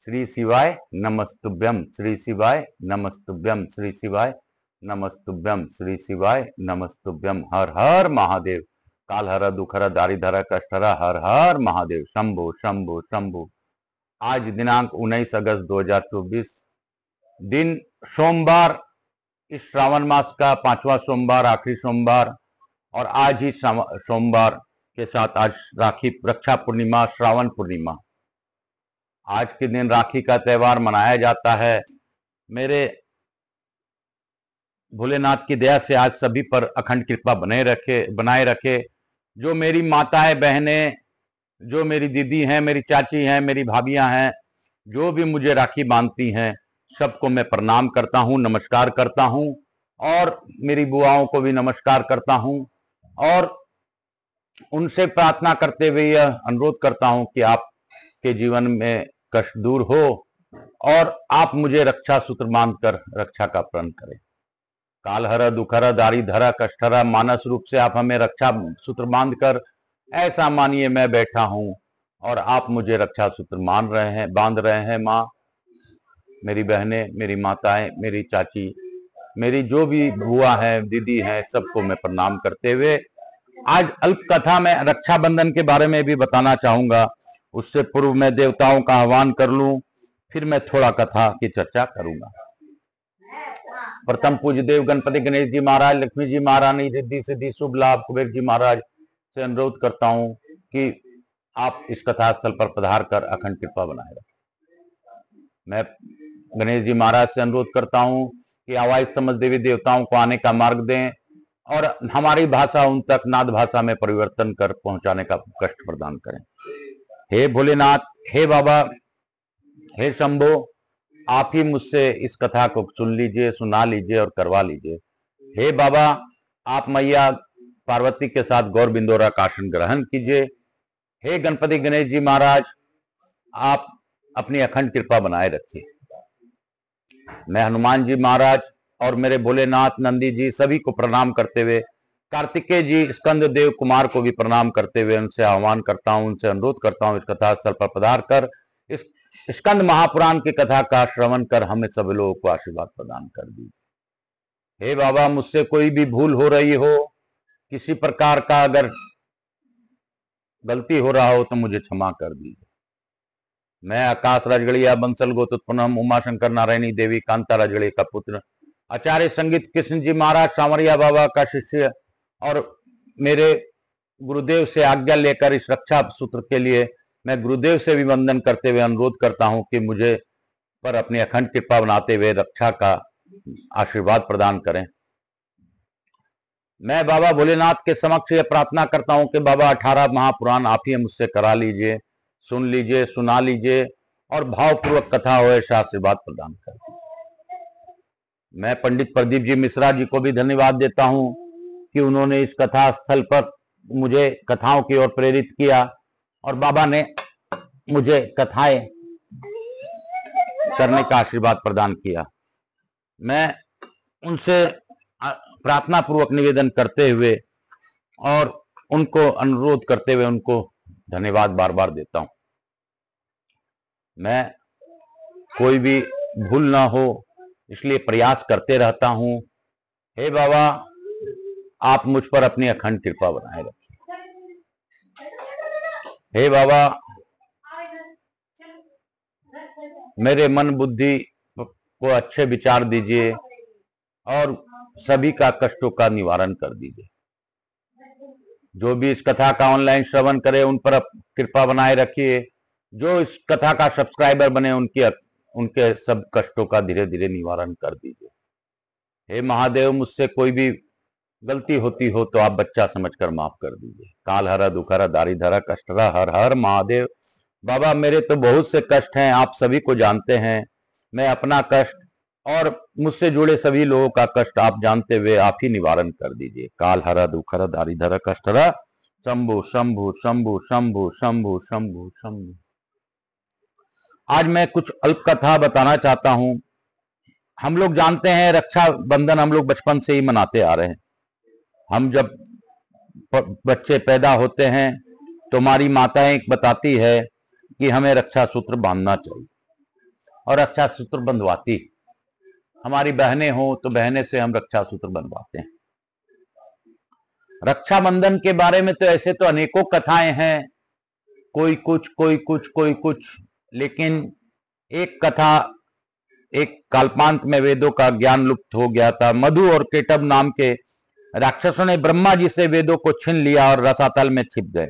श्री शिवाय नमस्तुभ्यम, श्री शिवाय नमस्तुभ्यम, श्री शिवाय नमस्तुभ्यम, श्री शिवाय नमस्तुभ्यम। हर हर महादेव। काल हर दुखर दारिधर कष्टहर, हर हर महादेव। शंभु शंभु शंभु। आज दिनांक 19 अगस्त 2024, दिन सोमवार, इस श्रावण मास का 5वां सोमवार, आखिरी सोमवार। और आज ही सोमवार के साथ आज राखी रक्षा पूर्णिमा, श्रावण पूर्णिमा। आज के दिन राखी का त्योहार मनाया जाता है। मेरे भोलेनाथ की दया से आज सभी पर अखंड कृपा बनाए रखे। जो मेरी माताएं बहनें, जो मेरी दीदी हैं, मेरी चाची हैं, मेरी भाभियां हैं, जो भी मुझे राखी बांधती हैं, सबको मैं प्रणाम करता हूं, नमस्कार करता हूं। और मेरी बुआओं को भी नमस्कार करता हूं और उनसे प्रार्थना करते हुए यह अनुरोध करता हूं कि आपके जीवन में कष्ट दूर हो और आप मुझे रक्षा सूत्र बांधकर रक्षा का प्रण करें। कालहर दुखहर दारिधर कष्टहर, मानस रूप से आप हमें रक्षा सूत्र बांधकर, ऐसा मानिए मैं बैठा हूं और आप मुझे रक्षा सूत्र बांध रहे हैं। माँ, मेरी बहनें, मेरी माताएं, मेरी चाची, मेरी जो भी बुआ है, दीदी है, सबको मैं प्रणाम करते हुए आज अल्प कथा में रक्षाबंधन के बारे में भी बताना चाहूंगा। उससे पूर्व मैं देवताओं का आह्वान कर लूं, फिर मैं थोड़ा कथा की चर्चा करूंगा। प्रथम पूज्य देव गणपति गणेश जी महाराज, लक्ष्मी जी महारानी, रिद्धि सिद्धि शुभ लाभ, कुबेर जी महाराज से अनुरोध करता हूं कि आप इस कथा स्थल पर पधार कर अखंड कृपा बनाए रखें। मैं गणेश जी महाराज से अनुरोध करता हूं कि आवाज समझ देवी देवताओं को आने का मार्ग दें और हमारी भाषा उन तक नाद भाषा में परिवर्तन कर पहुंचाने का कष्ट प्रदान करें। हे भोलेनाथ, हे बाबा, हे शंभो, आप ही मुझसे इस कथा को सुन लीजिए, सुना लीजिए और करवा लीजिए। हे बाबा, आप मैया पार्वती के साथ गौर बिंदोरा का आसन ग्रहण कीजिए। हे गणपति गणेश जी महाराज, आप अपनी अखंड कृपा बनाए रखिए। मैं हनुमान जी महाराज और मेरे भोलेनाथ, नंदी जी, सभी को प्रणाम करते हुए, कार्तिकेय जी, स्कंद देव कुमार को भी प्रणाम करते हुए उनसे आह्वान करता हूं, उनसे अनुरोध करता हूं, इस कथा स्थल पर पधार कर इस स्कंद महापुराण की कथा का श्रवण कर हमें सभी लोगों को आशीर्वाद प्रदान कर दीजिए। हे बाबा, मुझसे कोई भी भूल हो रही हो, किसी प्रकार का अगर गलती हो रहा हो तो मुझे क्षमा कर दीजिए। मैं आकाश राजगढ़िया बंसल गोतुत्पन्नम उमा शंकर नारायणी देवी कांता राजगढ़िया का पुत्र, आचार्य संगीत कृष्ण जी महाराज सांवरिया बाबा का शिष्य और मेरे गुरुदेव से आज्ञा लेकर इस रक्षा सूत्र के लिए मैं गुरुदेव से भी वंदन करते हुए अनुरोध करता हूं कि मुझे पर अपनी अखंड कृपा बनाते हुए रक्षा का आशीर्वाद प्रदान करें। मैं बाबा भोलेनाथ के समक्ष यह प्रार्थना करता हूं कि बाबा 18 महापुराण आप ही मुझसे करा लीजिए, सुन लीजिए, सुना लीजिए और भावपूर्वक कथा हो ऐसा आशीर्वाद प्रदान करें। मैं पंडित प्रदीप जी मिश्रा जी को भी धन्यवाद देता हूं कि उन्होंने इस कथा स्थल पर मुझे कथाओं की ओर प्रेरित किया और बाबा ने मुझे कथाएं करने का आशीर्वाद प्रदान किया। मैं उनसे प्रार्थना पूर्वक निवेदन करते हुए और उनको अनुरोध करते हुए उनको धन्यवाद बार बार देता हूं। मैं कोई भी भूल ना हो इसलिए प्रयास करते रहता हूं। हे बाबा, आप मुझ पर अपनी अखंड कृपा बनाए रखिए। हे बाबा, मेरे मन बुद्धि को अच्छे विचार दीजिए और सभी का कष्टों का निवारण कर दीजिए। जो भी इस कथा का ऑनलाइन श्रवण करे उन पर कृपा बनाए रखिए। जो इस कथा का सब्सक्राइबर बने उनके सब कष्टों का धीरे धीरे निवारण कर दीजिए। हे महादेव, मुझसे कोई भी गलती होती हो तो आप बच्चा समझकर माफ कर दीजिए। काल हर दुखहर दारिधर कष्टहर, हर हर महादेव। बाबा, मेरे तो बहुत से कष्ट हैं, आप सभी को जानते हैं। मैं अपना कष्ट और मुझसे जुड़े सभी लोगों का कष्ट आप जानते हुए आप ही निवारण कर दीजिए। काल हर दुखहर दारिधर कष्टहर, शंभु शंभु शंभु शंभु शंभु शंभु शंभु। आज मैं कुछ अल्प कथा बताना चाहता हूं। हम लोग जानते हैं रक्षा बंधन हम लोग बचपन से ही मनाते आ रहे हैं। हम जब बच्चे पैदा होते हैं तो हमारी माताएं बताती है कि हमें रक्षा सूत्र बांधना चाहिए। और रक्षा सूत्र बंधवाती। हमारी बहनें हो तो बहनें से हम रक्षा सूत्र बंधवाते हैं। रक्षाबंधन के बारे में तो ऐसे तो अनेकों कथाएं हैं, कोई कुछ कोई कुछ कोई कुछ, लेकिन एक कथा, एक काल्पांत में वेदों का ज्ञान लुप्त हो गया था। मधु और केटब नाम के राक्षसों ने ब्रह्मा जी से वेदों को छीन लिया और रसातल में छिप गए।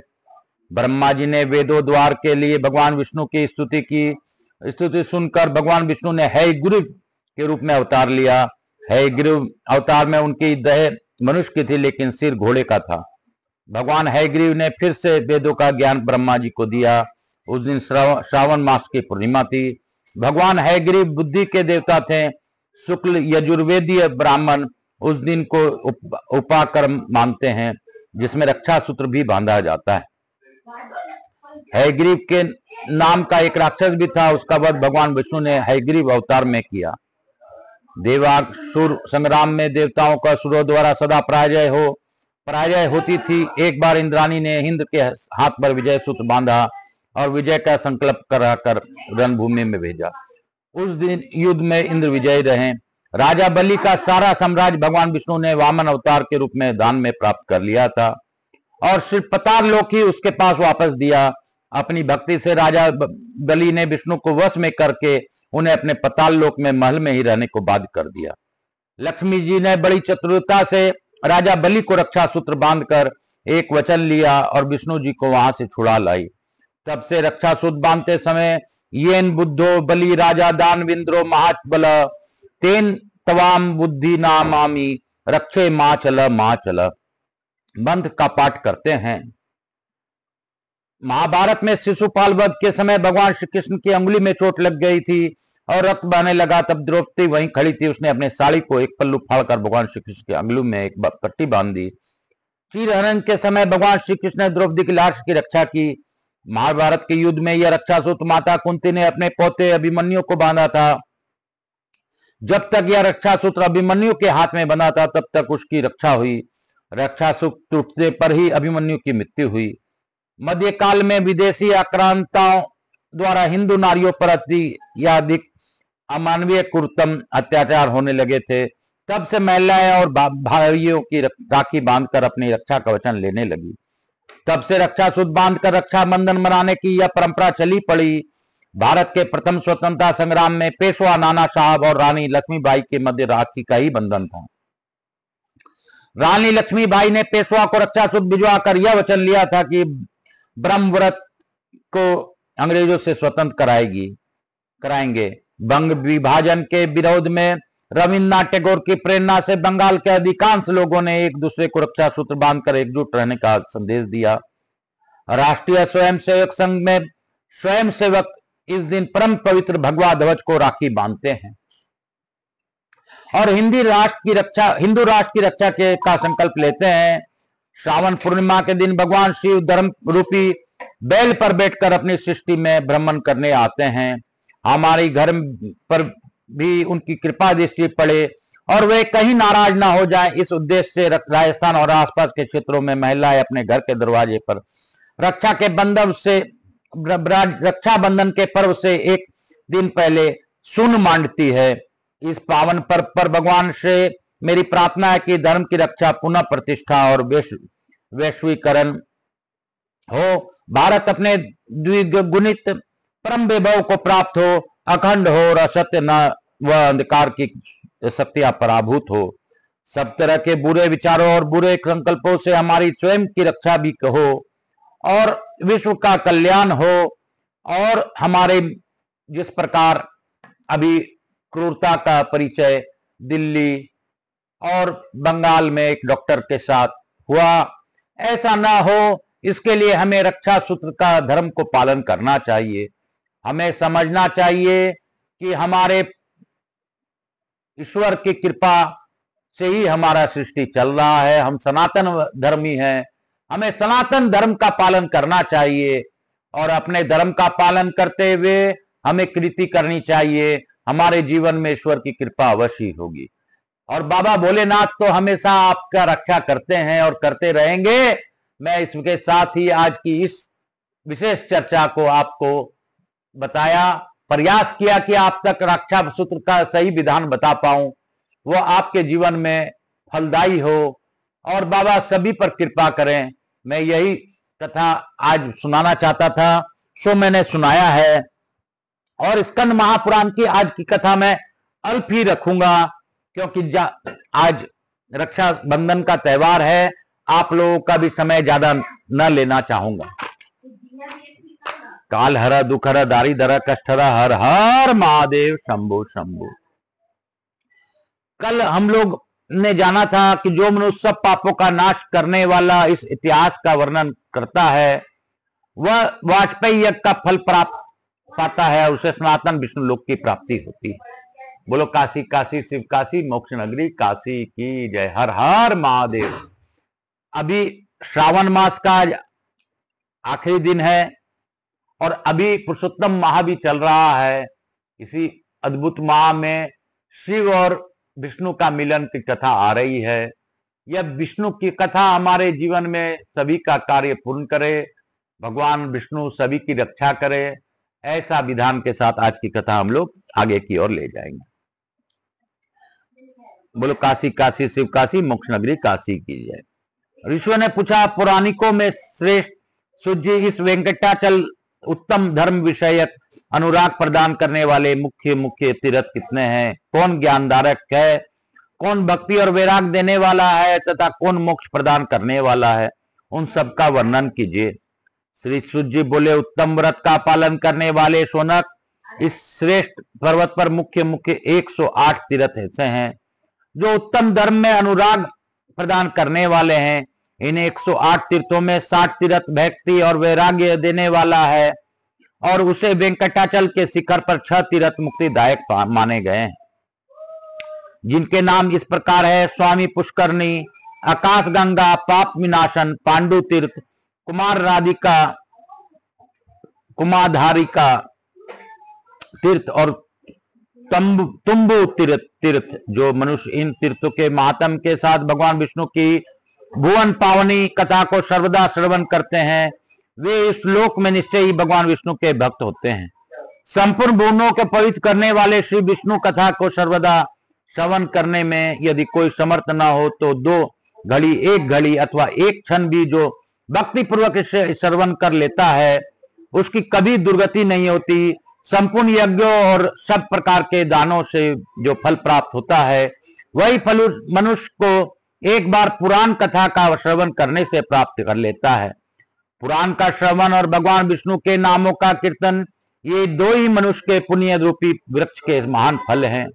ब्रह्मा जी ने वेदों द्वार के लिए भगवान विष्णु की स्तुति सुनकर भगवान विष्णु ने हयग्रीव के रूप में अवतार लिया। हयग्रीव अवतार में उनकी देह मनुष्य की थी, लेकिन सिर घोड़े का था। भगवान हयग्रीव ने फिर से वेदों का ज्ञान ब्रह्मा जी को दिया। उस दिन श्रावण मास की पूर्णिमा थी। भगवान हयग्रीव बुद्धि के देवता थे। शुक्ल यजुर्वेदीय ब्राह्मण उस दिन को उपाकर्म मानते हैं, जिसमें रक्षा सूत्र भी बांधा जाता है। हयग्रीव के नाम का एक राक्षस भी था, उसका वध भगवान विष्णु ने हयग्रीव अवतार में किया। देवासुर संग्राम में देवताओं का असुरों द्वारा सदा पराजय होती थी। एक बार इंद्राणी ने इंद्र के हाथ पर विजय सूत्र बांधा और विजय का संकल्प कराकर रणभूमि में भेजा। उस दिन युद्ध में इंद्र विजयी रहे। राजा बलि का सारा साम्राज्य भगवान विष्णु ने वामन अवतार के रूप में दान में प्राप्त कर लिया था और सिर्फ पताल लोक ही उसके पास वापस दिया। अपनी भक्ति से राजा बलि ने विष्णु को वश में करके उन्हें अपने पताल लोक में महल में ही रहने को बाध्य कर दिया। लक्ष्मी जी ने बड़ी चतुरता से राजा बलि को रक्षा सूत्र बांधकर एक वचन लिया और विष्णु जी को वहां से छुड़ा लाई। तब से रक्षा सूत्र बांधते समय येन बुद्धो बलि राजा दानविंद्रो महाबल तेन तवाम बुद्धि नामामी रक्षे माचल मंत्र का पाठ करते हैं। महाभारत में शिशुपाल वध के समय भगवान श्री कृष्ण की अंगुली में चोट लग गई थी और रक्त बहने लगा। तब द्रौपदी वहीं खड़ी थी। उसने अपने साड़ी को एक पल्लू फाड़कर भगवान श्री कृष्ण की अंगुली में एक पट्टी बांध दी। चीरहरण के समय भगवान श्री कृष्ण ने द्रौपदी की लाश की रक्षा की। महाभारत के युद्ध में यह रक्षा सूत्र माता कुंती ने अपने पोते अभिमन्यु को बांधा था। जब तक यह रक्षा सूत्र अभिमन्यु के हाथ में बंधा था तब तक उसकी रक्षा हुई। रक्षा सूत्र टूटने पर ही अभिमन्यु की मृत्यु हुई। मध्यकाल में विदेशी आक्रांताओं द्वारा हिंदू नारियों पर अधिक अमानवीय कुरुतम अत्याचार होने लगे थे। तब से महिलाएं और भाइयों की राखी बांधकर अपनी रक्षा का वचन लेने लगी। तब से रक्षा सूत्र बांधकर रक्षाबंधन मनाने की यह परंपरा चली पड़ी। भारत के प्रथम स्वतंत्रता संग्राम में पेशवा नाना साहब और रानी लक्ष्मीबाई के मध्य राखी का ही बंधन था। रानी लक्ष्मीबाई ने पेशवा को रक्षा सूत्र भिजवाकर यह वचन लिया था कि ब्रह्मव्रत को अंग्रेजों से स्वतंत्र कराएंगे। बंग विभाजन के विरोध में रविन्द्रनाथ टैगोर की प्रेरणा से बंगाल के अधिकांश लोगों ने एक दूसरे को रक्षा सूत्र बांधकर एकजुट रहने का संदेश दिया। राष्ट्रीय स्वयंसेवक संघ में स्वयंसेवक इस दिन परम पवित्र भगवा ध्वज को राखी बांधते हैं और हिंदू राष्ट्र की रक्षा का संकल्प लेते हैं। श्रावण पूर्णिमा के दिन भगवान शिव धर्म रूपी बैल पर बैठकर अपनी सृष्टि में भ्रमण करने आते हैं। हमारे घर पर भी उनकी कृपा दृष्टि पड़े और वे कहीं नाराज ना हो जाएं, इस उद्देश्य से राजस्थान और आसपास के क्षेत्रों में महिलाएं अपने घर के दरवाजे पर रक्षाबंधन के पर्व से एक दिन पहले सुन मांडती है। इस पावन पर्व पर भगवान से मेरी प्रार्थना है कि धर्म की रक्षा, पुनः प्रतिष्ठा और वैश्वीकरण हो। भारत अपने द्विगुणित परम वैभव को प्राप्त हो, अखंड हो और असत्य न व अंधकार की शक्तियां पराभूत हो। सब तरह के बुरे विचारों और बुरे संकल्पों से हमारी स्वयं की रक्षा भी हो और विश्व का कल्याण हो। और हमारे जिस प्रकार अभी क्रूरता का परिचय दिल्ली और बंगाल में एक डॉक्टर के साथ हुआ, ऐसा ना हो, इसके लिए हमें रक्षा सूत्र का धर्म को पालन करना चाहिए। हमें समझना चाहिए कि हमारे ईश्वर की कृपा से ही हमारा सृष्टि चल रहा है। हम सनातन धर्मी हैं। हमें सनातन धर्म का पालन करना चाहिए और अपने धर्म का पालन करते हुए हमें कृति करनी चाहिए। हमारे जीवन में ईश्वर की कृपा अवश्य होगी और बाबा भोलेनाथ तो हमेशा आपका रक्षा करते हैं और करते रहेंगे। मैं इसके साथ ही आज की इस विशेष चर्चा को आपको बताया प्रयास किया कि आप तक रक्षा सूत्र का सही विधान बता पाऊं, वो आपके जीवन में फलदायी हो और बाबा सभी पर कृपा करें। मैं यही कथा आज सुनाना चाहता था, सो मैंने सुनाया है। और स्कंद महापुराण की आज की कथा मैं अल्प ही रखूंगा, क्योंकि आज रक्षाबंधन का त्योहार है, आप लोगों का भी समय ज्यादा न लेना चाहूंगा। काल हर दुख हर दारिद्र कष्ट हर, हर हर महादेव शंभो शंभो। कल हम लोग ने जाना था कि जो मनुष्य सब पापों का नाश करने वाला इस इतिहास का वर्णन करता है, वह वाजपेयी यज्ञ का फल प्राप्त पाता है, उसे सनातन विष्णु लोक की प्राप्ति होती है। बोलो काशी काशी शिव काशी मोक्ष नगरी काशी की जय, हर हर महादेव। अभी श्रावण मास का आखिरी दिन है और अभी पुरुषोत्तम माह भी चल रहा है। इसी अद्भुत माह में शिव और विष्णु का मिलन की कथा आ रही है। यह विष्णु की कथा हमारे जीवन में सभी का कार्य पूर्ण करे, भगवान विष्णु सभी की रक्षा करे, ऐसा विधान के साथ आज की कथा हम लोग आगे की ओर ले जाएंगे। बोलो काशी काशी शिव काशी मोक्ष नगरी काशी की जय। ऋषियों ने पूछा, पौराणिकों में श्रेष्ठ सूर्य इस वेंकटाचल उत्तम धर्म विषयक अनुराग प्रदान करने वाले मुख्य मुख्य तीर्थ कितने हैं? कौन ज्ञानधारक है, कौन भक्ति और वैराग देने वाला है तथा कौन मोक्ष प्रदान करने वाला है? उन सब का वर्णन कीजिए। श्री सूर्य बोले, उत्तम व्रत का पालन करने वाले सोनक, इस श्रेष्ठ पर्वत पर मुख्य मुख्य 108 तीर्थ ऐसे हैं जो उत्तम धर्म में अनुराग प्रदान करने वाले हैं। इन 108 तीर्थों में 60 तीर्थ भक्ति और वैराग्य देने वाला है और उसे वेंकटाचल के शिखर पर 6 तीर्थ मुक्तिदायक माने गए हैं, जिनके नाम इस प्रकार है: स्वामी पुष्करणी, आकाश गंगा, पाप विनाशन, पांडु तीर्थ, कुमार राधिका, कुमाधारिका तीर्थ और तुम्बु तीर्थ। जो मनुष्य इन तीर्थों के महात्म के साथ भगवान विष्णु की भुवन पावनी कथा को सर्वदा श्रवण करते हैं, वे इस लोक में निश्चय ही भगवान विष्णु के भक्त होते हैं। संपूर्ण भुवनों को पवित्र करने वाले श्री विष्णु कथा को सर्वदा श्रवण करने में यदि कोई समर्थ न हो तो 2 घड़ी, 1 घड़ी अथवा 1 क्षण भी जो भक्ति पूर्वक इसे श्रवण कर लेता है, उसकी कभी दुर्गति नहीं होती। संपूर्ण यज्ञों और सब प्रकार के दानों से जो फल प्राप्त होता है, वही फल मनुष्य को एक बार पुराण कथा का श्रवण करने से प्राप्त कर लेता है। पुराण का श्रवण और भगवान विष्णु के नामों का कीर्तन, ये 2 ही मनुष्य के पुण्य रूपी वृक्ष के महान फल हैं।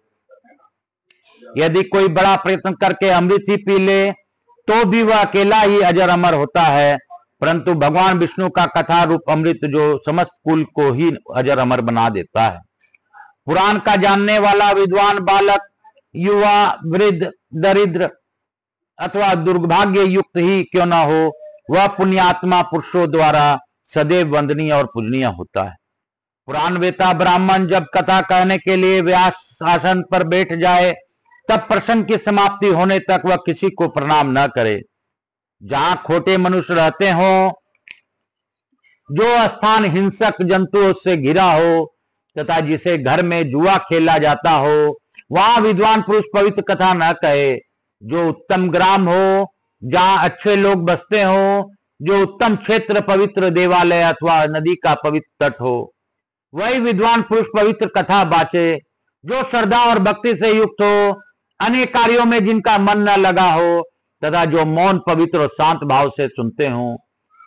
यदि कोई बड़ा प्रयत्न करके अमृत ही पी ले तो भी वह अकेला ही अजर अमर होता है, परंतु भगवान विष्णु का कथा रूप अमृत जो समस्त कुल को ही अजर अमर बना देता है। पुराण का जानने वाला विद्वान बालक, युवा, वृद्ध, दरिद्र अथवा दुर्भाग्य युक्त ही क्यों न हो, वह पुण्यात्मा पुरुषों द्वारा सदैव वंदनीय और पूजनीय होता है। पुराण वेता ब्राह्मण जब कथा कहने के लिए व्यास आसन पर बैठ जाए, तब प्रसंग की समाप्ति होने तक वह किसी को प्रणाम न करे। जहां खोटे मनुष्य रहते हो, जो स्थान हिंसक जंतुओं से घिरा हो तथा जिसे घर में जुआ खेला जाता हो, वहां विद्वान पुरुष पवित्र कथा न कहे। जो उत्तम ग्राम हो, जहां अच्छे लोग बसते हो, जो उत्तम क्षेत्र पवित्र देवालय अथवा नदी का पवित्र तट हो, वही विद्वान पुरुष पवित्र कथा बाचे। जो श्रद्धा और भक्ति से युक्त हो, अनेक कार्यों में जिनका मन न लगा हो तथा जो मौन पवित्र और शांत भाव से सुनते हो,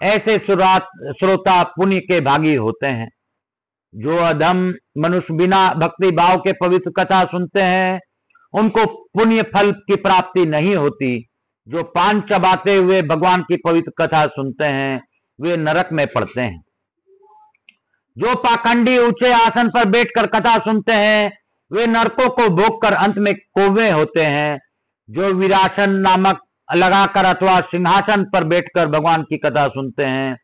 ऐसे श्रोता पुण्य के भागी होते हैं। जो अधम मनुष्य बिना भक्ति भाव के पवित्र कथा सुनते हैं, उनको पुण्य फल की प्राप्ति नहीं होती। जो पान चबाते हुए भगवान की पवित्र कथा सुनते हैं, वे नरक में पड़ते हैं। जो पाखंडी ऊंचे आसन पर बैठकर कथा सुनते हैं, वे नरकों को भोग कर अंत में कौवे होते हैं। जो विरासन नामक लगाकर अथवा सिंहासन पर बैठकर भगवान की कथा सुनते हैं,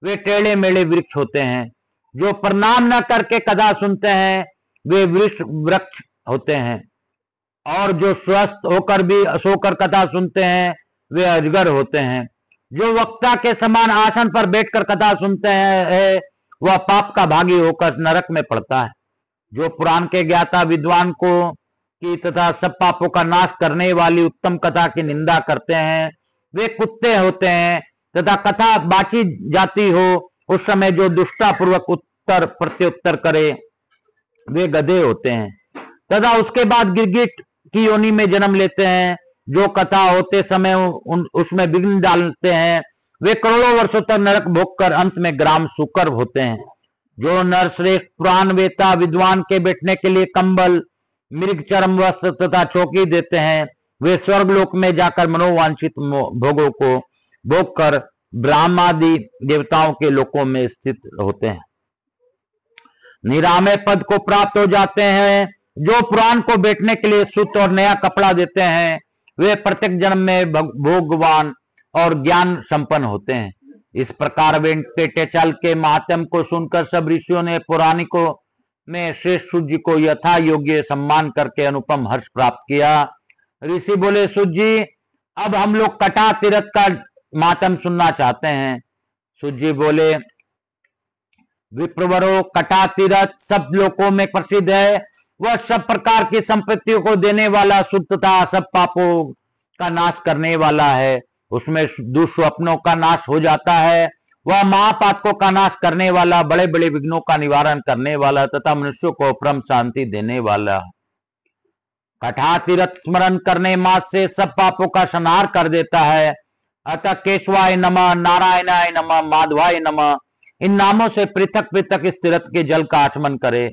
वे टेढ़े मेढ़े वृक्ष होते हैं। जो प्रणाम न करके कथा सुनते हैं, वे वृक्ष होते हैं। और जो स्वस्थ होकर भी सोकर कथा सुनते हैं, वे अजगर होते हैं। जो वक्ता के समान आसन पर बैठकर कथा सुनते हैं, वह पाप का भागी होकर नरक में पड़ता है। जो पुराण के ज्ञाता विद्वान को की तथा सब पापों का नाश करने वाली उत्तम कथा की निंदा करते हैं वे कुत्ते होते हैं, तथा कथा बाची जाती हो उस समय जो दुष्टा पूर्वक उत्तर प्रत्युत्तर करे वे गधे होते हैं, तथा उसके बाद गिरगिट की योनि में जन्म लेते हैं। जो कथा होते समय उसमें विघ्न डालते हैं वे करोड़ों वर्षों तक नरक भोग कर अंत में ग्राम सुकर होते हैं। जो नरश्रेष्ठ पुराण वेता विद्वान के बैठने के लिए कंबल, मृग चरम वस्त्र तथा चौकी देते हैं वे स्वर्गलोक में जाकर मनोवांछित भोगों को भोग कर ब्रह्मादि देवताओं के लोकों में स्थित होते हैं, निरामय पद को प्राप्त हो जाते हैं। जो पुराण को बैठने के लिए सूत और नया कपड़ा देते हैं वे प्रत्येक जन्म में भोगवान और ज्ञान संपन्न होते हैं। इस प्रकार वेंकटेचल के महात्म को सुनकर सब ऋषियों ने पौराणिकों में श्रेष्ठ सूत जी को यथा योग्य सम्मान करके अनुपम हर्ष प्राप्त किया। ऋषि बोले, सूत जी अब हम लोग कटा तीर्थ का महात्म सुनना चाहते हैं। सूत जी बोले, विप्रवरो कटा तीर्थ सब लोकों में प्रसिद्ध है, वह सब प्रकार की संपत्तियों को देने वाला, शुद्धता, सब पापों का नाश करने वाला है। उसमें दुष्स्वप्नों का नाश हो जाता है। वह महापातकों का नाश करने वाला, बड़े बड़े विघ्नों का निवारण करने वाला तथा मनुष्यों को परम शांति देने वाला। कथा तीर्थ स्मरण करने मात्र से सब पापों का संहार कर देता है। अतः केशवाय नमः, नारायणाय नमः, माधवाय नमः इन नामों से पृथक पृथक इस तीर्थ के जल का आचमन करे,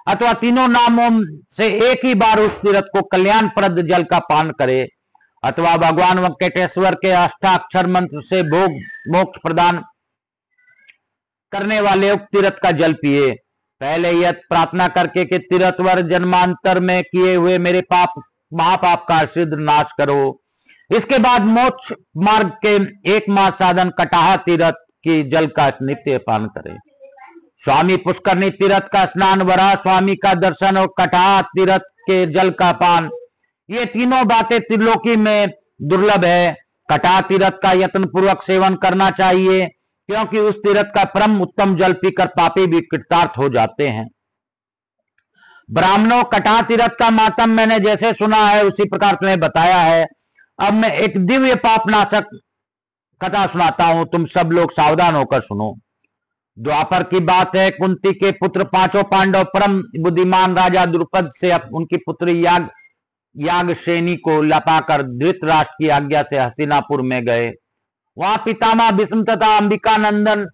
अथवा तीनों नामों से एक ही बार उस तीर्थ को कल्याणप्रद जल का पान करे, अथवा भगवान वेंकटेश्वर के अष्टाक्षर मंत्र से भोग मोक्ष प्रदान करने वाले उक्त तीर्थ का जल पिए। पहले यह प्रार्थना करके कि तीर्थवर जन्मांतर में किए हुए मेरे पाप महापाप का शीघ्र नाश करो। इसके बाद मोक्ष मार्ग के एकमात्र साधन कटाह तीर्थ की जल का नित्य पान करें। स्वामी पुष्करणी तीर्थ का स्नान, वराह स्वामी का दर्शन और कटाह तीर्थ के जल का पान, ये तीनों बातें त्रिलोकी में दुर्लभ है। कटाह तीर्थ का यत्न पूर्वक सेवन करना चाहिए, क्योंकि उस तीर्थ का परम उत्तम जल पीकर पापी भी कृतार्थ हो जाते हैं। ब्राह्मणों, कटाह तीर्थ का मातम मैंने जैसे सुना है उसी प्रकार तुम्हें बताया है। अब मैं एक दिव्य पापनाशक कथा सुनाता हूं, तुम सब लोग सावधान होकर सुनो। द्वापर की बात है। कुंती के पुत्र पांचों पांडव परम बुद्धिमान राजा द्रुपद से उनकी पुत्री यागसेनी को लपाकर धृतराष्ट्र की आज्ञा से हस्तिनापुर में गए। वहां पितामह भीष्म तथा अंबिका नंदन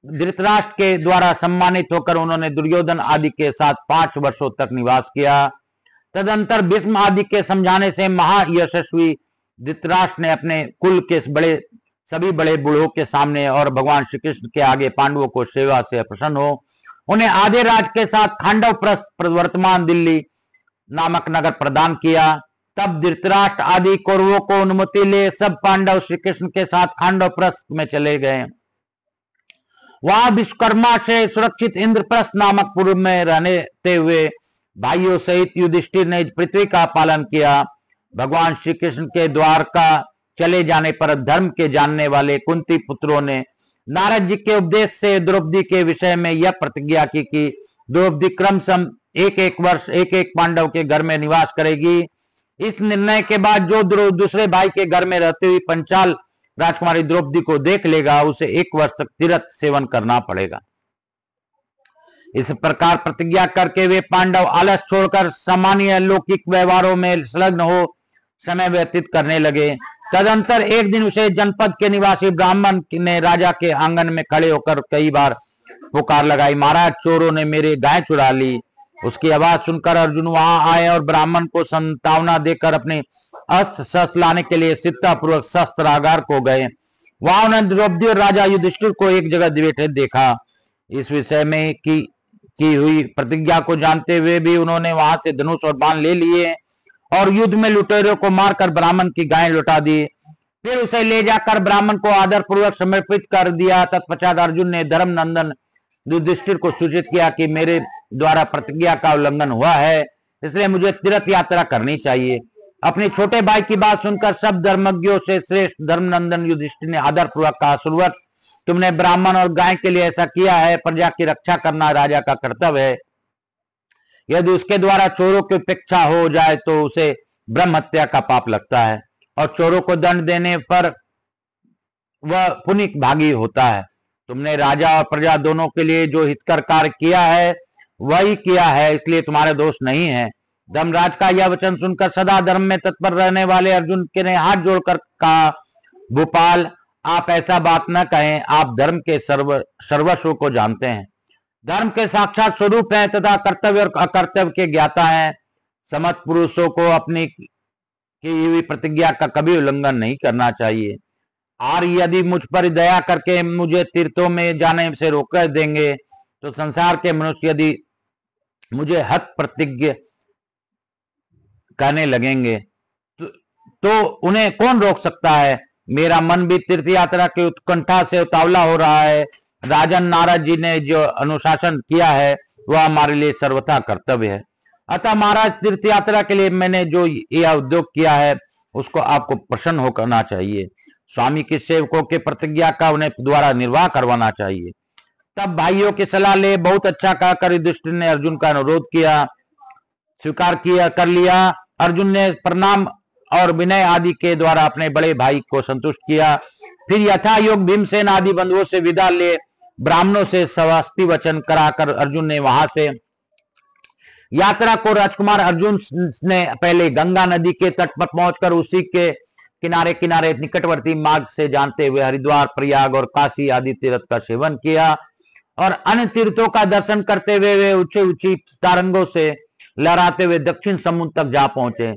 धृतराष्ट्र के द्वारा सम्मानित होकर उन्होंने दुर्योधन आदि के साथ 5 वर्षों तक निवास किया। तदंतर भीष्म आदि के समझाने से महायशस्वी धृतराष्ट्र ने अपने कुल के सभी बड़े बूढ़ों के सामने और भगवान श्री कृष्ण के आगे पांडवों को सेवा से प्रसन्न हो उन्हें आधे राज के साथ खांडव प्रस्थ वर्तमान दिल्ली नामक नगर प्रदान किया। तब धृतराष्ट्र आदि कौरवों को अनुमति ले सब पांडव श्री कृष्ण के साथ खांडव प्रस्थ में चले गए। वहां विश्वकर्मा से सुरक्षित इंद्रप्रस्थ नामक पूर्व में रहते हुए भाइयों सहित युधिष्ठिर ने पृथ्वी का पालन किया। भगवान श्री कृष्ण के द्वारका चले जाने पर धर्म के जानने वाले कुंती पुत्रों ने नारद जी के उपदेश से द्रौपदी के विषय में यह प्रतिज्ञा की कि द्रौपदी क्रमशः एक वर्ष एक पांडव के घर में निवास करेगी। इस निर्णय के बाद जो दूसरे भाई के घर में रहती हुई पंचाल राजकुमारी द्रौपदी को देख लेगा उसे 1 वर्ष तक तीर्थ सेवन करना पड़ेगा। इस प्रकार प्रतिज्ञा करके वे पांडव आलस छोड़कर सामान्य लौकिक व्यवहारों में संलग्न हो समय व्यतीत करने लगे। तदंतर एक दिन उसे जनपद के निवासी ब्राह्मण ने राजा के आंगन में खड़े होकर कई बार पुकार लगाई, महाराज चोरों ने मेरे गाय चुरा ली। उसकी आवाज सुनकर अर्जुन वहां आए और ब्राह्मण को संतावना देकर अपने अस्त्र शस्त्र लाने के लिए सिद्धापूर्वक शस्त्रागार को गए। वहां उन्होंने द्रौपदी और राजा युधिष्ठिर को एक जगह बैठे देखा। इस विषय में की हुई प्रतिज्ञा को जानते हुए भी उन्होंने वहां से धनुष और बाण ले लिए और युद्ध में लुटेरों को मारकर ब्राह्मण की गाय लौटा दी। फिर उसे ले जाकर ब्राह्मण को आदर पूर्वक समर्पित कर दिया। तत्पश्चात अर्जुन ने धर्मनंदन युधिष्ठिर को सूचित किया कि मेरे द्वारा प्रतिज्ञा का उल्लंघन हुआ है, इसलिए मुझे तीर्थ यात्रा करनी चाहिए। अपने छोटे भाई की बात सुनकर सब धर्मज्ञों से श्रेष्ठ धर्मनंदन युधिष्ठिर ने आदर पूर्वक कहा, सुरवत तुमने ब्राह्मण और गाय के लिए ऐसा किया है, प्रजा की रक्षा करना राजा का कर्तव्य है। यदि उसके द्वारा चोरों की उपेक्षा हो जाए तो उसे ब्रह्म हत्या का पाप लगता है, और चोरों को दंड देने पर वह पुण्य भागी होता है। तुमने राजा और प्रजा दोनों के लिए जो हितकर कार्य किया है वही किया है, इसलिए तुम्हारे दोष नहीं है। धर्मराज का यह वचन सुनकर सदा धर्म में तत्पर रहने वाले अर्जुन के ने हाथ जोड़कर कहा, भोपाल, आप ऐसा बात न कहें, आप धर्म के सर्वस्व को जानते हैं, धर्म के साक्षात स्वरूप हैं तथा कर्तव्य और अकर्तव्य के ज्ञाता हैं। समर्थ पुरुषों को अपनी की हुई प्रतिज्ञा का कभी उल्लंघन नहीं करना चाहिए, और यदि मुझ पर दया करके मुझे तीर्थों में जाने से रोक देंगे तो संसार के मनुष्य यदि मुझे हत प्रतिज्ञ कहने लगेंगे तो उन्हें कौन रोक सकता है। मेरा मन भी तीर्थ यात्रा की उत्कंठा से उतावला हो रहा है। राजन नारद जी ने जो अनुशासन किया है वह हमारे लिए सर्वथा कर्तव्य है। अतः महाराज, तीर्थ यात्रा के लिए मैंने जो यह उद्योग किया है उसको आपको प्रसन्न होना चाहिए। स्वामी के सेवकों के प्रतिज्ञा का उन्हें द्वारा निर्वाह करवाना चाहिए। तब भाइयों की सलाह ले बहुत अच्छा कहकर युधिष्ठिर ने अर्जुन का अनुरोध किया, स्वीकार किया कर लिया। अर्जुन ने प्रणाम और विनय आदि के द्वारा अपने बड़े भाई को संतुष्ट किया। फिर यथा योग भीमसेन आदि बंधुओं से विदा ले ब्राह्मणों से स्वस्ति वचन कराकर अर्जुन ने वहां से यात्रा को राजकुमार अर्जुन ने पहले गंगा नदी के तट पर पहुंचकर उसी के किनारे किनारे निकटवर्ती मार्ग से जानते हुए हरिद्वार, प्रयाग और काशी आदि तीर्थ का सेवन किया, और अन्य तीर्थों का दर्शन करते हुए वे ऊंचे ऊंची तारंगों से लहराते हुए दक्षिण समुद्र तक जा पहुंचे।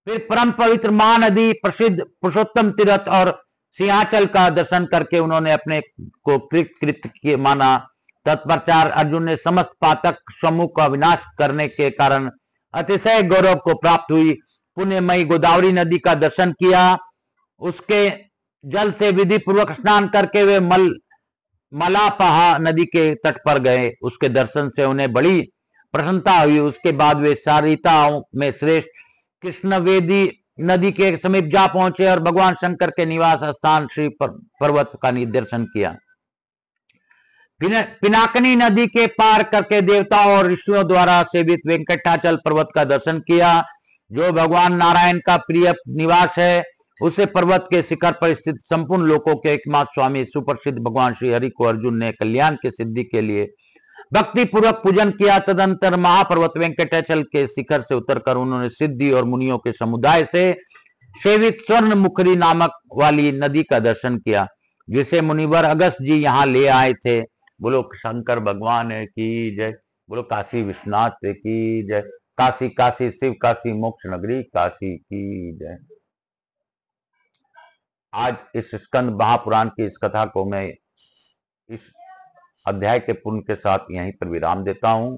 फिर परम पवित्र महानदी, प्रसिद्ध पुरुषोत्तम तीर्थ और सिंहाचल का दर्शन करके उन्होंने अपने को कृत माना। तत्पश्चात अर्जुन ने समस्त पातक समूह का विनाश करने के कारण अतिशय गौरव को प्राप्त हुई पुण्यमयी गोदावरी नदी का दर्शन किया। उसके जल से विधि पूर्वक स्नान करके वे मलापहा नदी के तट पर गए। उसके दर्शन से उन्हें बड़ी प्रसन्नता हुई। उसके बाद वे सारिताओं में श्रेष्ठ कृष्णवेदी नदी के समीप जा पहुंचे और भगवान शंकर के निवास स्थान श्री पर्वत का दर्शन किया। पिनाकिनी नदी के पार करके देवताओं और ऋषियों द्वारा सेवित वेंकटाचल पर्वत का दर्शन किया, जो भगवान नारायण का प्रिय निवास है। उसे पर्वत के शिखर पर स्थित संपूर्ण लोकों के एकमात्र स्वामी सुप्रसिद्ध भगवान श्री हरि को अर्जुन ने कल्याण की सिद्धि के लिए भक्ति पूर्वक पूजन किया। तदंतर महापर्वत वेंकटाचल के शिखर से उतरकर उन्होंने सिद्धि और मुनियों के समुदाय से सेवित स्वर्ण मुखरी नामक वाली नदी का दर्शन किया, जिसे मुनिवर अगस्त जी यहाँ ले आए थे। बोलो शंकर भगवान की जय, बोलो काशी विश्वनाथ की जय, काशी काशी शिव काशी मोक्ष नगरी काशी की जय। आज इस स्कंद महापुराण की इस कथा को मैं इस अध्याय के पुण्य के साथ यहीं पर विराम देता हूं।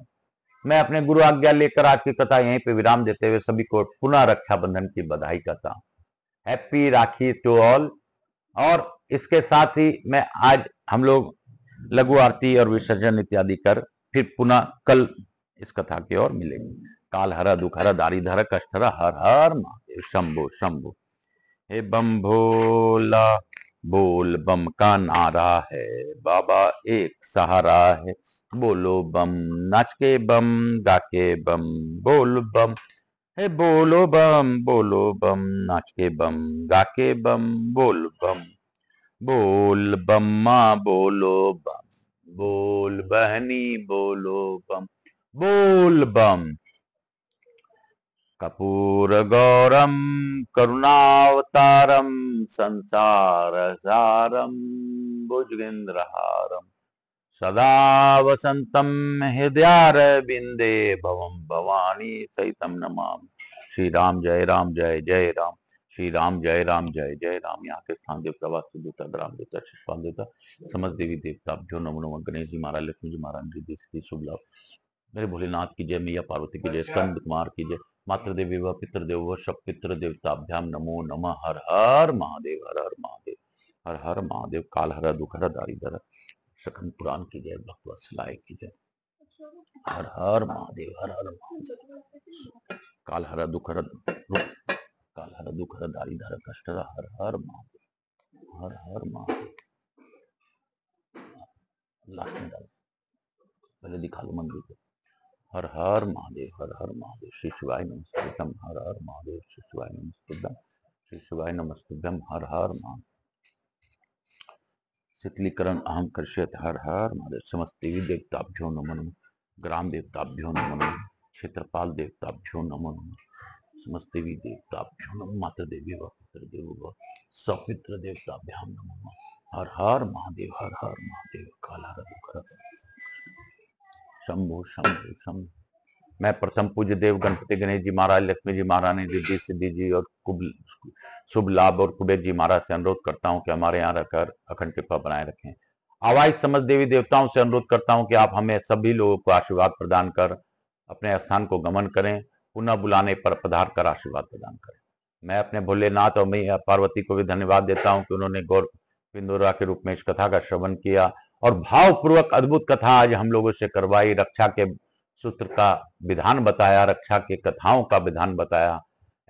मैं अपने गुरु आज्ञा लेकर आज की कथा यहीं पर विराम देते हुए सभी को पुनः रक्षाबंधन की बधाई करता हूं। Happy Rakhi to all. और इसके साथ ही मैं आज हम लोग लघु आरती और विसर्जन इत्यादि कर फिर पुनः कल इस कथा की ओर मिलेंगे। काल हर दुख हर दारिधर कष्ट हर हर हर महादेव शंभो शंभो। हे बम भोला बोल बम का नारा है, बाबा एक सहारा है। बोलो बम नाच के बम गा के बम बोल बम। हे बोलो बम नाच के बम गा के बम बोल बम। बोल बम्मा बोलो बम, बोल बहनी बोलो बम, बोल बम। कपूर गौरम करुणावतारम संसार सारम भुजगेंद्रहारम सदा वसंतम हृदयारविंदे भवम भवानी सहितम नमामि। श्री राम जय जय राम। श्री राम जय जय राम। यहाँ के स्थान देवता वास्तु देवता ग्राम देवता शिष्पाल देवता समस्त देवी देवता जो नमो नमः। गणेश जी महाराज, लक्ष्मी जी महाराज, रिद्धि सिद्धि शुभ लाभ। मेरे भोलेनाथ की जय, मैया पार्वती की जय, स्कंद कुमार की जय, मातृदेवी व पितृदेव व सब पितृ देवताभ्याम नमो नमः। हर हर महादेव, हर हर महादेव, हर हर महादेव। काल हर दुख हर दारिद्र सकन पुराण की जय, भक्तवत्सलाय की जय। हर हर महादेव, हर हर महादेव। काल हर दुख हर दारिद्र कष्ट हर हर महादेव, हर हर महादेव। लास्ट में डाल, पहले दिखा लो मंदिर को। हर हर महादेव, हर हर महादेव। श्री शिवाय नमस्तुभ्यम, हर हर महादेव। श्री शिवाय नमस्तुभ्यम, श्री शिवाय नमस्तुभ्यम, हर हर महादेव। शीतलीकरण अहम कर्षयत, हर हर महादेव। समस्त देवी देवताभ्यो नमो नमः, ग्राम देवताभ्यो नमो नमः, क्षेत्रपाल देवताभ्यो नमो नमः, समस्त देवी देवताभ्यो नमः, माता देवी व पितृ देवो व सपितृ देवताभ्याम नमो नमः, हर हर महादेव, हर हर महादेव। काल हर दुख हर शंभु शंभु शंभु। मैं प्रथम पूज्य देव गणपति गणेश जी महाराज, लक्ष्मी जी महारानी, रिद्धि सिद्धि जी और शुभ लाभ और कुबेर जी महाराज से अनुरोध करता हूं कि हमारे यहाँ रहकर अखंड कृपा बनाए रखें। आवाज समस्त देवी देवताओं से अनुरोध करता हूं कि आप हमें सभी लोगों को आशीर्वाद प्रदान कर अपने स्थान को गमन करें, पुनः बुलाने पर पधार कर आशीर्वाद प्रदान करें। मैं अपने भोलेनाथ और मैया पार्वती को भी धन्यवाद देता हूं कि उन्होंने गौर पिंदोरा के रूप में इस कथा का श्रवण किया और भावपूर्वक अद्भुत कथा आज हम लोगों से करवाई। रक्षा के सूत्र का विधान बताया, रक्षा के कथाओं का विधान बताया।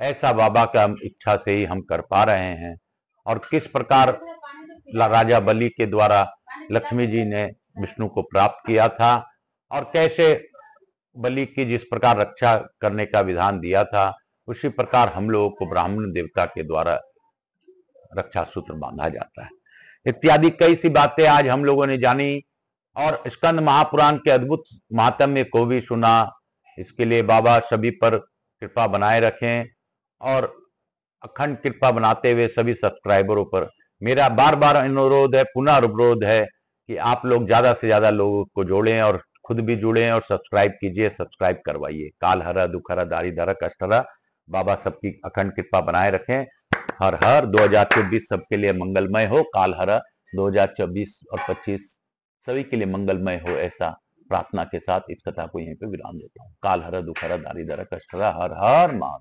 ऐसा बाबा का इच्छा से ही हम कर पा रहे हैं। और किस प्रकार राजा बलि के द्वारा लक्ष्मी जी ने विष्णु को प्राप्त किया था और कैसे बलि की जिस प्रकार रक्षा करने का विधान दिया था, उसी प्रकार हम लोगों को ब्राह्मण देवता के द्वारा रक्षा सूत्र बांधा जाता है। इत्यादि कई सी बातें आज हम लोगों ने जानी और स्कंद महापुराण के अद्भुत महात्म्य को भी सुना। इसके लिए बाबा सभी पर कृपा बनाए रखें और अखंड कृपा बनाते हुए सभी सब्सक्राइबरों पर मेरा बार बार अनुरोध है, पुनः अनुरोध है कि आप लोग ज्यादा से ज्यादा लोगों को जोड़ें और खुद भी जुड़ें और सब्सक्राइब कीजिए, सब्सक्राइब करवाइए। काल हरा दुख हरा दारी धरा कष्ट हरा। बाबा सबकी अखंड कृपा बनाए रखें। हर हर 2024 सबके लिए मंगलमय हो। काल हरा 2024 और 25 सभी के लिए मंगलमय हो, ऐसा प्रार्थना के साथ इस कथा को यहीं पे विराम देता हूँ। काल हरा दुख हरा दारी धरा कष्ट हरा। हर हर महादेव।